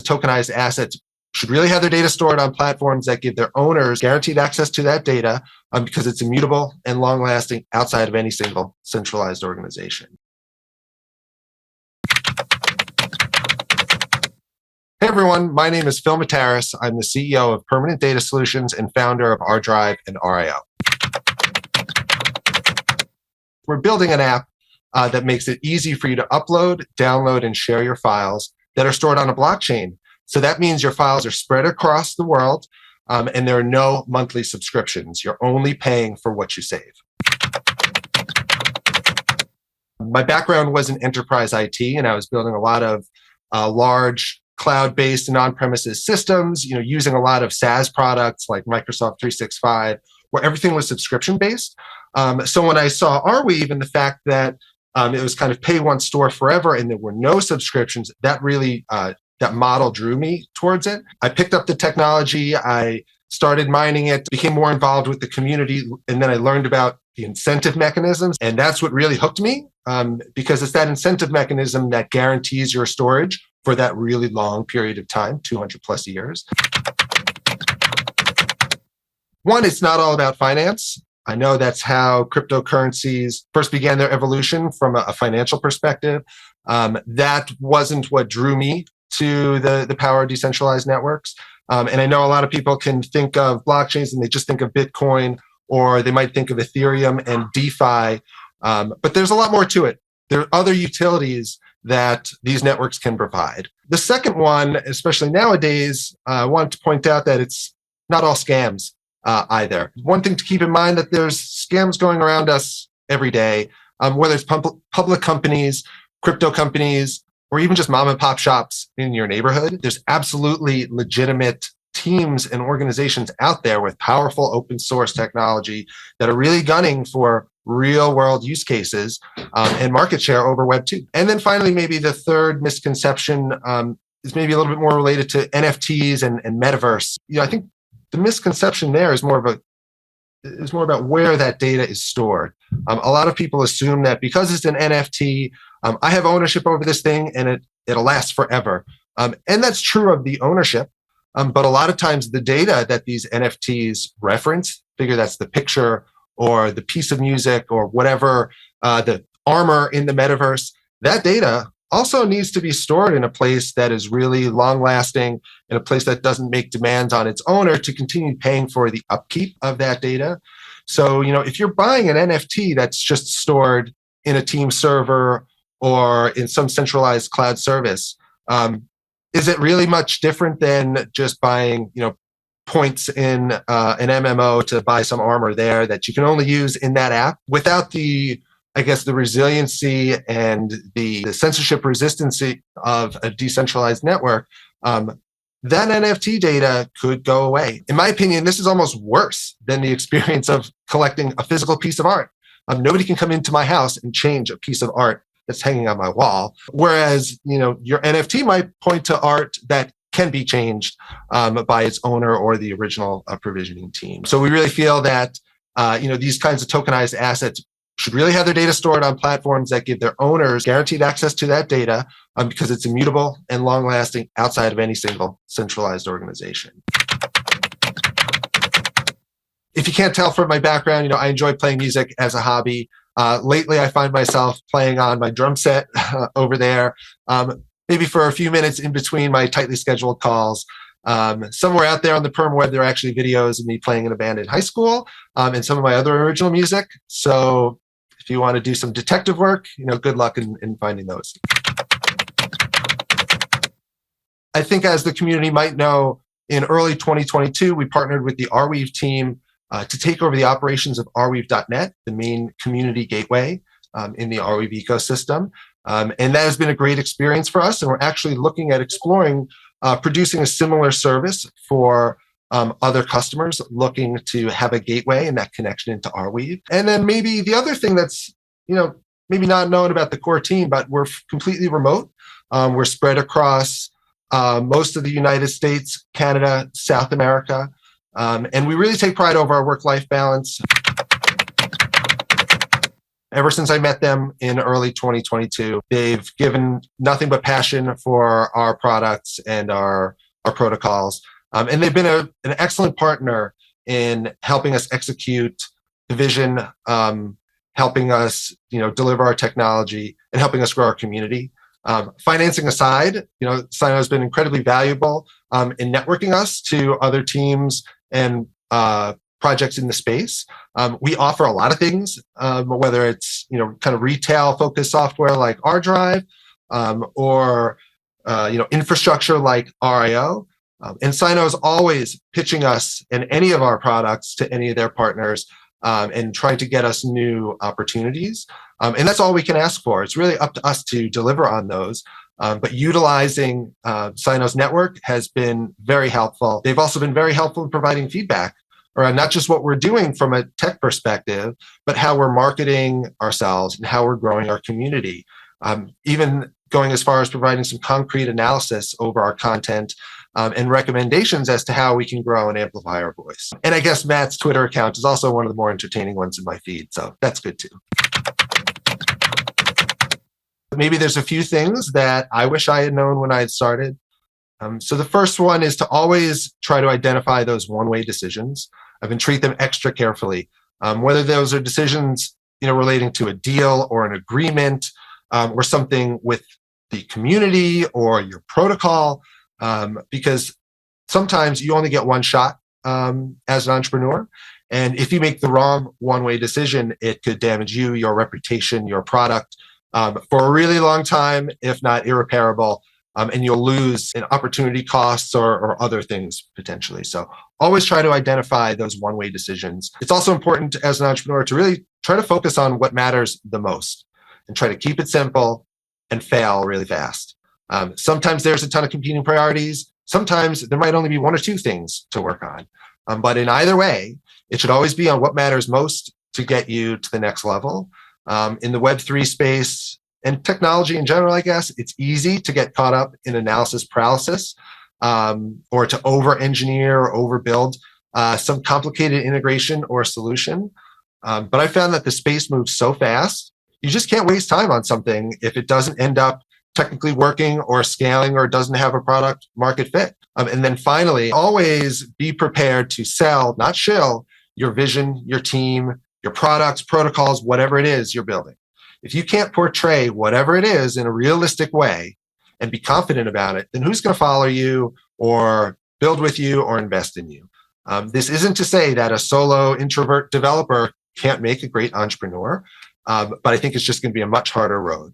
tokenized assets should really have their data stored on platforms that give their owners guaranteed access to that data because it's immutable and long-lasting outside of any single centralized organization. Hey everyone, my name is Phil Mataras. I'm the CEO of Permanent Data Solutions and founder of ArDrive and RIO. We're building an app that makes it easy for you to upload, download, and share your files that are stored on a blockchain. So that means your files are spread across the world and there are no monthly subscriptions. You're only paying for what you save. My background was in enterprise IT, and I was building a lot of large cloud-based and on-premises systems, using a lot of SaaS products like Microsoft 365, where everything was subscription-based. So when I saw ArWeave and the fact that it was kind of pay once, store forever, and there were no subscriptions, that really, that model drew me towards it. I picked up the technology, I started mining it, became more involved with the community, and then I learned about the incentive mechanisms, and that's what really hooked me, because it's that incentive mechanism that guarantees your storage for that really long period of time, 200 plus years. One, it's not all about finance. I know that's how cryptocurrencies first began their evolution from a financial perspective. That wasn't what drew me to the power of decentralized networks. And I know a lot of people can think of blockchains and they just think of Bitcoin, or they might think of Ethereum and DeFi, but there's a lot more to it. There are other utilities that these networks can provide. The second one, especially nowadays, I wanted to point out that it's not all scams either. One thing to keep in mind that there's scams going around us every day, whether it's public companies, crypto companies, or even just mom and pop shops in your neighborhood. There's absolutely legitimate teams and organizations out there with powerful open source technology that are really gunning for real world use cases and market share over Web 2. And then finally, maybe the third misconception is maybe a little bit more related to NFTs and metaverse. I think the misconception there is more about where that data is stored. A lot of people assume that because it's an NFT, I have ownership over this thing and it'll last forever. And that's true of the ownership. But a lot of times the data that these NFTs reference, figure that's the picture or the piece of music or whatever, the armor in the metaverse, that data also needs to be stored in a place that is really long lasting, in a place that doesn't make demands on its owner to continue paying for the upkeep of that data. So, if you're buying an NFT that's just stored in a team server or in some centralized cloud service, is it really much different than just buying, points in an MMO to buy some armor there that you can only use in that app without the resiliency and the censorship resistancy of a decentralized network? That NFT data could go away. In my opinion, this is almost worse than the experience of collecting a physical piece of art. Nobody can come into my house and change a piece of art that's hanging on my wall. Whereas, your NFT might point to art that can be changed by its owner or the original provisioning team. So we really feel that, these kinds of tokenized assets should really have their data stored on platforms that give their owners guaranteed access to that data because it's immutable and long-lasting outside of any single centralized organization. If you can't tell from my background, I enjoy playing music as a hobby. Lately, I find myself playing on my drum set over there, maybe for a few minutes in between my tightly scheduled calls. Somewhere out there on the permaweb, there are actually videos of me playing in a band in high school and some of my other original music. So if you want to do some detective work, good luck in finding those. I think as the community might know, in early 2022, we partnered with the ArWeave team to take over the operations of arweave.net, the main community gateway in the ArWeave ecosystem. And that has been a great experience for us. And we're actually looking at exploring producing a similar service for other customers looking to have a gateway and that connection into ArWeave. And then maybe the other thing that's, maybe not known about the core team, but we're completely remote. We're spread across most of the United States, Canada, South America. And we really take pride over our work-life balance. Ever since I met them in early 2022, they've given nothing but passion for our products and our protocols. And they've been an excellent partner in helping us execute the vision, helping us, deliver our technology, and helping us grow our community. Financing aside, Sino has been incredibly valuable in networking us to other teams and projects in the space. We offer a lot of things, whether it's kind of retail focused software like ArDrive, or infrastructure like RIO. And Sino is always pitching us and any of our products to any of their partners, and trying to get us new opportunities. And that's all we can ask for. It's really up to us to deliver on those. But utilizing Sino's network has been very helpful. They've also been very helpful in providing feedback around not just what we're doing from a tech perspective, but how we're marketing ourselves and how we're growing our community. Even going as far as providing some concrete analysis over our content, and recommendations as to how we can grow and amplify our voice. And I guess Matt's Twitter account is also one of the more entertaining ones in my feed, so that's good too. Maybe there's a few things that I wish I had known when I had started. So the first one is to always try to identify those one-way decisions and treat them extra carefully. Whether those are decisions relating to a deal or an agreement, or something with the community or your protocol, because sometimes you only get one shot as an entrepreneur. And if you make the wrong one-way decision, it could damage you, your reputation, your product for a really long time, if not irreparable. And you'll lose in opportunity costs or other things potentially. So always try to identify those one-way decisions. It's also important as an entrepreneur to really try to focus on what matters the most and try to keep it simple and fail really fast. Sometimes there's a ton of competing priorities. Sometimes there might only be one or two things to work on. But in either way, it should always be on what matters most to get you to the next level. In the Web3 space and technology in general, I guess, it's easy to get caught up in analysis paralysis, or to over-engineer or overbuild some complicated integration or solution. But I found that the space moves so fast, you just can't waste time on something if it doesn't end up technically working or scaling or doesn't have a product market fit. And then finally, always be prepared to sell, not shill, your vision, your team, your products, protocols, whatever it is you're building. If you can't portray whatever it is in a realistic way and be confident about it, then who's going to follow you or build with you or invest in you? This isn't to say that a solo introvert developer can't make a great entrepreneur, but I think it's just going to be a much harder road.